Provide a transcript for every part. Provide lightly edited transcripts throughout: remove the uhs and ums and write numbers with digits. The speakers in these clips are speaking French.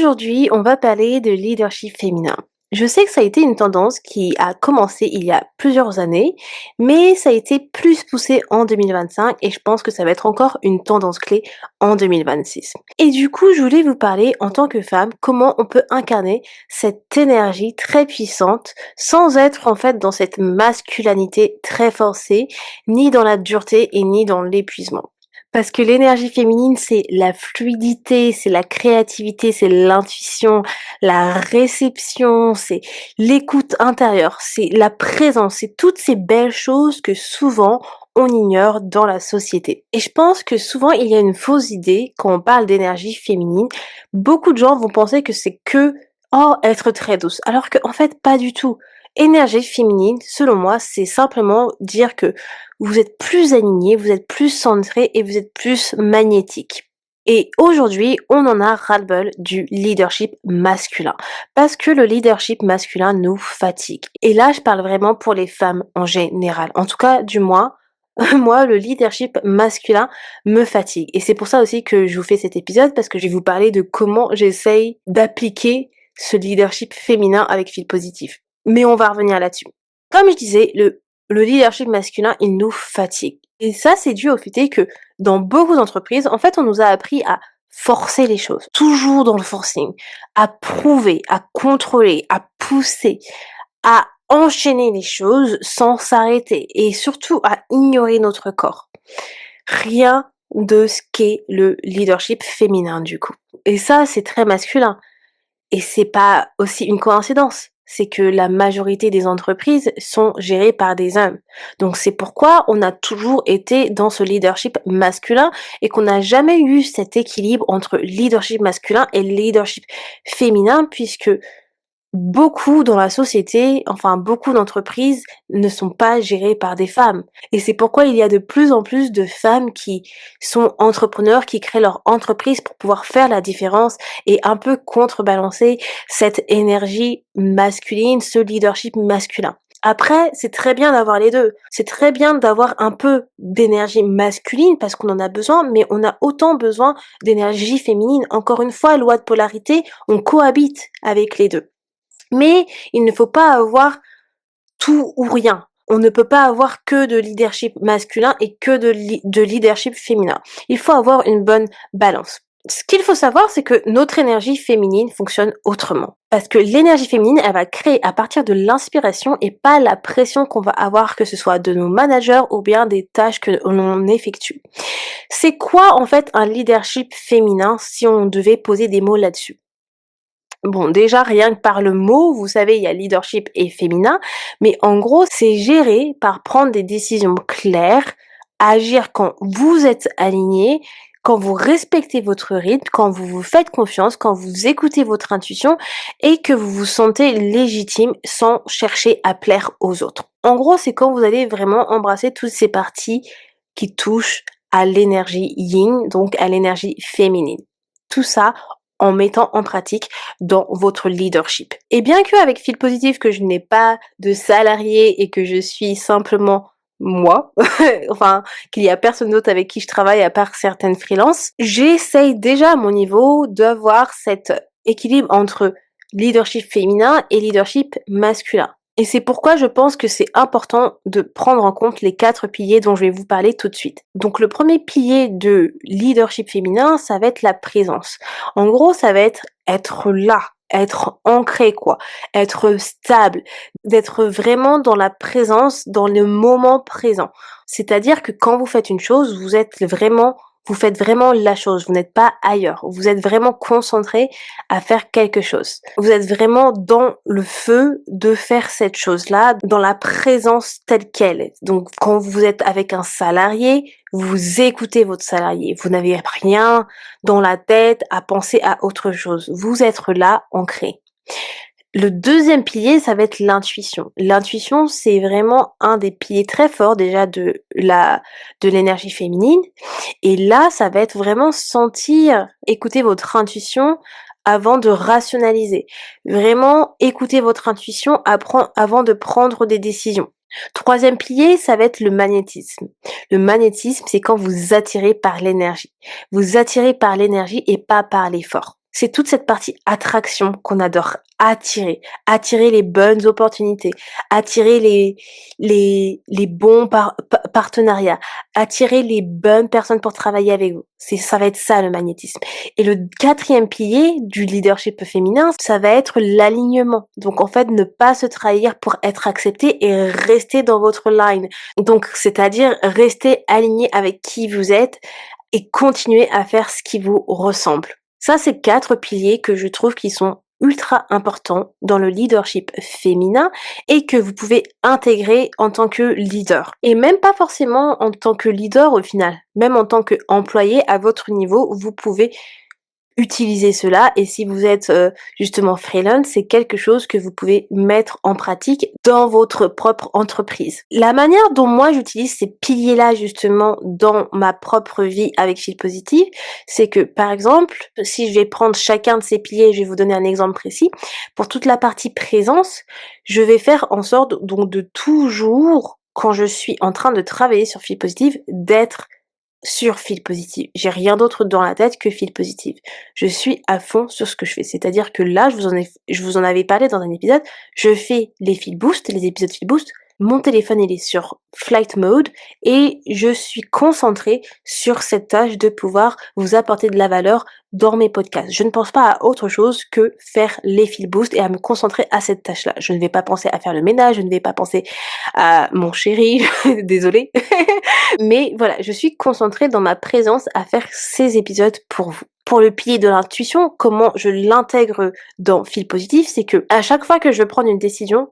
Aujourd'hui, on va parler de leadership féminin. Je sais que ça a été une tendance qui a commencé il y a plusieurs années, mais ça a été plus poussé en 2025 et je pense que ça va être encore une tendance clé en 2026. Et du coup, je voulais vous parler en tant que femme, comment on peut incarner cette énergie très puissante sans être en fait dans cette masculinité très forcée, ni dans la dureté et ni dans l'épuisement. Parce que l'énergie féminine, c'est la fluidité, c'est la créativité, c'est l'intuition, la réception, c'est l'écoute intérieure, c'est la présence, c'est toutes ces belles choses que souvent on ignore dans la société. Et je pense que souvent il y a une fausse idée quand on parle d'énergie féminine. Beaucoup de gens vont penser que c'est que oh être très douce, alors que en fait pas du tout. Énergie féminine, selon moi, c'est simplement dire que vous êtes plus aligné, vous êtes plus centré et vous êtes plus magnétique. Et aujourd'hui, on en a ras-le-bol du leadership masculin. Parce que le leadership masculin nous fatigue. Et là, je parle vraiment pour les femmes en général. En tout cas, du moins, moi, le leadership masculin me fatigue. Et c'est pour ça aussi que je vous fais cet épisode, parce que je vais vous parler de comment j'essaye d'appliquer ce leadership féminin avec fil positif. Mais on va revenir là-dessus. Comme je disais, le leadership masculin, il nous fatigue. Et ça, c'est dû au fait que dans beaucoup d'entreprises, en fait, on nous a appris à forcer les choses, toujours dans le forcing, à prouver, à contrôler, à pousser, à enchaîner les choses sans s'arrêter et surtout à ignorer notre corps. Rien de ce qu'est le leadership féminin du coup. Et ça, c'est très masculin. Et c'est pas aussi une coïncidence. C'est que la majorité des entreprises sont gérées par des hommes. Donc c'est pourquoi on a toujours été dans ce leadership masculin et qu'on n'a jamais eu cet équilibre entre leadership masculin et leadership féminin puisque beaucoup dans la société, enfin beaucoup d'entreprises ne sont pas gérées par des femmes. Et c'est pourquoi il y a de plus en plus de femmes qui sont entrepreneurs, qui créent leur entreprise pour pouvoir faire la différence et un peu contrebalancer cette énergie masculine, ce leadership masculin. Après, c'est très bien d'avoir les deux. C'est très bien d'avoir un peu d'énergie masculine parce qu'on en a besoin, mais on a autant besoin d'énergie féminine. Encore une fois, loi de polarité, on cohabite avec les deux. Mais il ne faut pas avoir tout ou rien. On ne peut pas avoir que de leadership masculin et que de leadership féminin. Il faut avoir une bonne balance. Ce qu'il faut savoir, c'est que notre énergie féminine fonctionne autrement. Parce que l'énergie féminine, elle va créer à partir de l'inspiration et pas la pression qu'on va avoir, que ce soit de nos managers ou bien des tâches que l'on effectue. C'est quoi en fait un leadership féminin si on devait poser des mots là-dessus? Bon, déjà, rien que par le mot, vous savez, il y a leadership et féminin, mais en gros, c'est géré par prendre des décisions claires, agir quand vous êtes aligné, quand vous respectez votre rythme, quand vous vous faites confiance, quand vous écoutez votre intuition et que vous vous sentez légitime sans chercher à plaire aux autres. En gros, c'est quand vous allez vraiment embrasser toutes ces parties qui touchent à l'énergie yin, donc à l'énergie féminine. Tout ça en mettant en pratique dans votre leadership. Et bien qu'avec Fil Positif, que je n'ai pas de salarié et que je suis simplement moi, enfin qu'il y a personne d'autre avec qui je travaille à part certaines freelances, j'essaye déjà à mon niveau d'avoir cet équilibre entre leadership féminin et leadership masculin. Et c'est pourquoi je pense que c'est important de prendre en compte les 4 piliers dont je vais vous parler tout de suite. Donc le premier pilier de leadership féminin, ça va être la présence. En gros, ça va être là, être ancré quoi, être stable, d'être vraiment dans la présence, dans le moment présent. C'est-à-dire que quand vous faites une chose, vous faites vraiment la chose, vous n'êtes pas ailleurs, vous êtes vraiment concentré à faire quelque chose. Vous êtes vraiment dans le feu de faire cette chose-là, dans la présence telle qu'elle est. Donc quand vous êtes avec un salarié, vous écoutez votre salarié, vous n'avez rien dans la tête à penser à autre chose. Vous êtes là, ancré. Le deuxième pilier, ça va être l'intuition. L'intuition, c'est vraiment un des piliers très forts déjà de l'énergie féminine. Et là, ça va être vraiment sentir, écouter votre intuition avant de rationaliser. Vraiment écouter votre intuition avant de prendre des décisions. Troisième pilier, ça va être le magnétisme. Le magnétisme, c'est quand vous attirez par l'énergie. Vous attirez par l'énergie et pas par l'effort. C'est toute cette partie attraction qu'on adore. Attirer. Attirer les bonnes opportunités, attirer les bons partenariats, attirer les bonnes personnes pour travailler avec vous. Ça va être ça le magnétisme. Et le quatrième pilier du leadership féminin, ça va être l'alignement. Donc en fait, ne pas se trahir pour être accepté et rester dans votre line. Donc c'est-à-dire rester aligné avec qui vous êtes et continuer à faire ce qui vous ressemble. Ça, c'est 4 piliers que je trouve qui sont ultra importants dans le leadership féminin et que vous pouvez intégrer en tant que leader. Et même pas forcément en tant que leader au final, même en tant qu'employé à votre niveau, vous pouvez utiliser cela et si vous êtes, justement freelance, c'est quelque chose que vous pouvez mettre en pratique dans votre propre entreprise. La manière dont moi j'utilise ces piliers-là justement dans ma propre vie avec Feel Positive, c'est que par exemple, si je vais prendre chacun de ces piliers, je vais vous donner un exemple précis. Pour toute la partie présence, je vais faire en sorte donc de toujours, quand je suis en train de travailler sur Feel Positive, d'être sur Feel Positive. J'ai rien d'autre dans la tête que Feel Positive. Je suis à fond sur ce que je fais. C'est-à-dire que là, je vous en avais parlé dans un épisode, je fais les Feel Boost, les épisodes Feel Boost, mon téléphone il est sur flight mode et je suis concentrée sur cette tâche de pouvoir vous apporter de la valeur dans mes podcasts. Je ne pense pas à autre chose que faire les Feel Boost et à me concentrer à cette tâche-là. Je ne vais pas penser à faire le ménage, je ne vais pas penser à mon chéri, désolée. Mais voilà, je suis concentrée dans ma présence à faire ces épisodes pour vous. Pour le pilier de l'intuition, comment je l'intègre dans Feel Positive, c'est que à chaque fois que je veux prendre une décision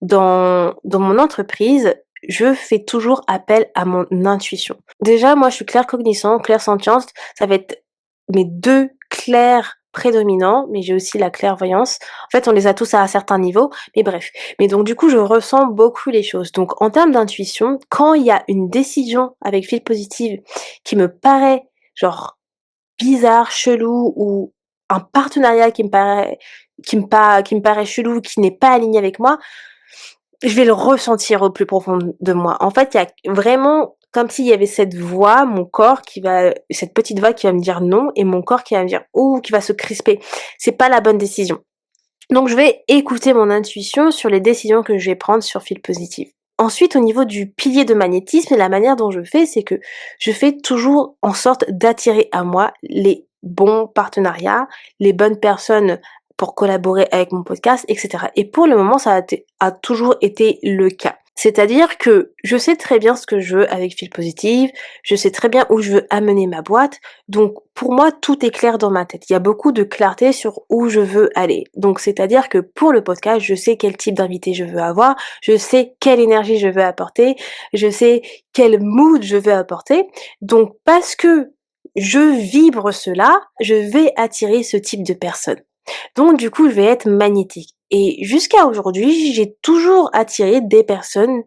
dans mon entreprise, je fais toujours appel à mon intuition. Déjà, moi, je suis claircognissant, clairsentience, ça va être mes 2 clairs prédominants, mais j'ai aussi la clairvoyance. En fait, on les a tous à un certain niveau, mais bref. Mais donc du coup, je ressens beaucoup les choses. Donc en termes d'intuition, quand il y a une décision avec Feel Positive qui me paraît genre bizarre, chelou ou un partenariat qui me paraît chelou, qui n'est pas aligné avec moi, je vais le ressentir au plus profond de moi. En fait, il y a vraiment comme s'il y avait cette voix, mon corps cette petite voix qui va me dire non et mon corps qui va me dire ouh, qui va se crisper. C'est pas la bonne décision. Donc je vais écouter mon intuition sur les décisions que je vais prendre sur Feel Positive. Ensuite, au niveau du pilier de magnétisme, la manière dont je fais, c'est que je fais toujours en sorte d'attirer à moi les bons partenariats, les bonnes personnes pour collaborer avec mon podcast, etc. Et pour le moment, a toujours été le cas. C'est-à-dire que je sais très bien ce que je veux avec Feel Positive, je sais très bien où je veux amener ma boîte, donc pour moi tout est clair dans ma tête. Il y a beaucoup de clarté sur où je veux aller. Donc c'est-à-dire que pour le podcast, je sais quel type d'invité je veux avoir, je sais quelle énergie je veux apporter, je sais quel mood je veux apporter. Donc parce que je vibre cela, je vais attirer ce type de personnes. Donc du coup, je vais être magnétique. Et jusqu'à aujourd'hui, j'ai toujours attiré des personnes,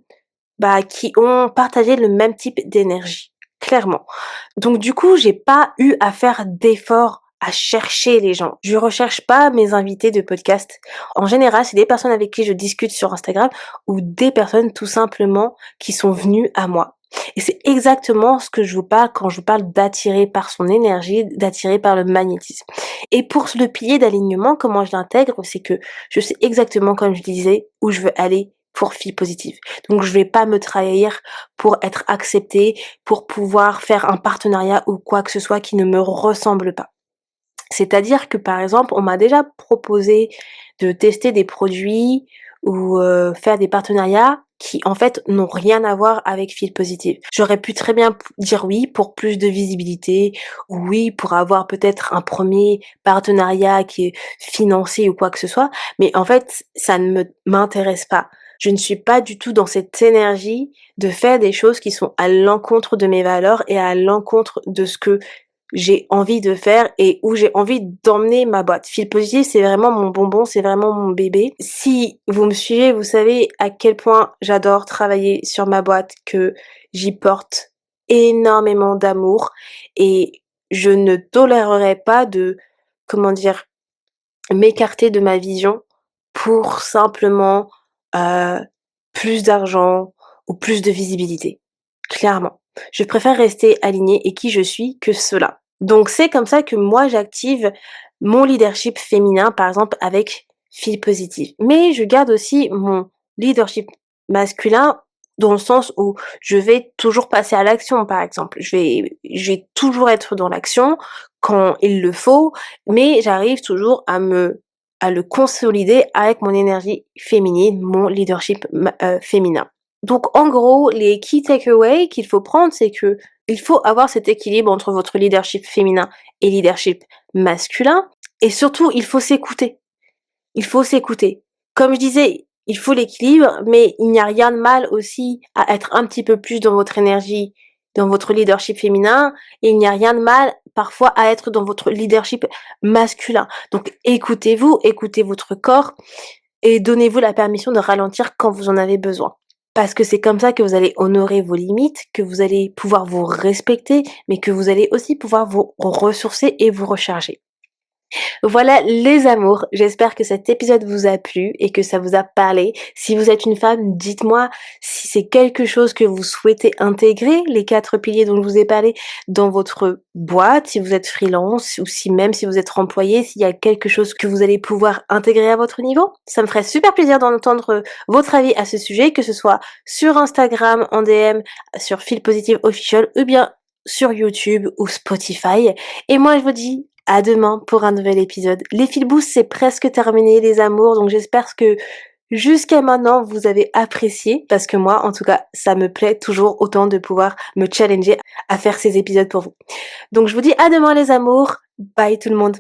qui ont partagé le même type d'énergie, clairement. Donc du coup, j'ai pas eu à faire d'efforts à chercher les gens. Je recherche pas mes invités de podcast. En général, c'est des personnes avec qui je discute sur Instagram ou des personnes tout simplement qui sont venues à moi. Et c'est exactement ce que je vous parle quand je vous parle d'attirer par son énergie, d'attirer par le magnétisme. Et pour le pilier d'alignement, comment je l'intègre, c'est que je sais exactement, comme je disais, où je veux aller pour Feel Positive. Donc je vais pas me trahir pour être acceptée, pour pouvoir faire un partenariat ou quoi que ce soit qui ne me ressemble pas. C'est-à-dire que par exemple, on m'a déjà proposé de tester des produits ou faire des partenariats qui en fait n'ont rien à voir avec Feel Positive. J'aurais pu très bien dire oui pour plus de visibilité, ou oui pour avoir peut-être un premier partenariat qui est financé ou quoi que ce soit, mais en fait ça ne m'intéresse pas. Je ne suis pas du tout dans cette énergie de faire des choses qui sont à l'encontre de mes valeurs et à l'encontre de ce que j'ai envie de faire et où j'ai envie d'emmener ma boîte. Feel Positive, c'est vraiment mon bonbon, c'est vraiment mon bébé. Si vous me suivez, vous savez à quel point j'adore travailler sur ma boîte, que j'y porte énormément d'amour et je ne tolérerai pas de, comment dire, m'écarter de ma vision pour simplement, heu, plus d'argent ou plus de visibilité. Clairement. Je préfère rester alignée et qui je suis que cela. Donc c'est comme ça que moi j'active mon leadership féminin, par exemple, avec Feel Positive. Mais je garde aussi mon leadership masculin dans le sens où je vais toujours passer à l'action, par exemple. Je vais toujours être dans l'action quand il le faut, mais j'arrive toujours à le consolider avec mon énergie féminine, mon leadership féminin. Donc, en gros, les key takeaways qu'il faut prendre, c'est que il faut avoir cet équilibre entre votre leadership féminin et leadership masculin. Et surtout, il faut s'écouter. Il faut s'écouter. Comme je disais, il faut l'équilibre, mais il n'y a rien de mal aussi à être un petit peu plus dans votre énergie, dans votre leadership féminin, et il n'y a rien de mal parfois à être dans votre leadership masculin. Donc écoutez-vous, écoutez votre corps et donnez-vous la permission de ralentir quand vous en avez besoin. Parce que c'est comme ça que vous allez honorer vos limites, que vous allez pouvoir vous respecter, mais que vous allez aussi pouvoir vous ressourcer et vous recharger. Voilà les amours, j'espère que cet épisode vous a plu et que ça vous a parlé. Si vous êtes une femme, dites-moi si c'est quelque chose que vous souhaitez intégrer, les 4 piliers dont je vous ai parlé, dans votre boîte, si vous êtes freelance ou si même si vous êtes employé, s'il y a quelque chose que vous allez pouvoir intégrer à votre niveau. Ça me ferait super plaisir d'entendre votre avis à ce sujet, que ce soit sur Instagram, en DM, sur Feel Positive Official ou bien sur YouTube ou Spotify. Et moi, je vous dis à demain pour un nouvel épisode. Les fil boost, c'est presque terminé, les amours, donc j'espère que jusqu'à maintenant, vous avez apprécié, parce que moi, en tout cas, ça me plaît toujours autant de pouvoir me challenger à faire ces épisodes pour vous. Donc je vous dis à demain les amours, bye tout le monde.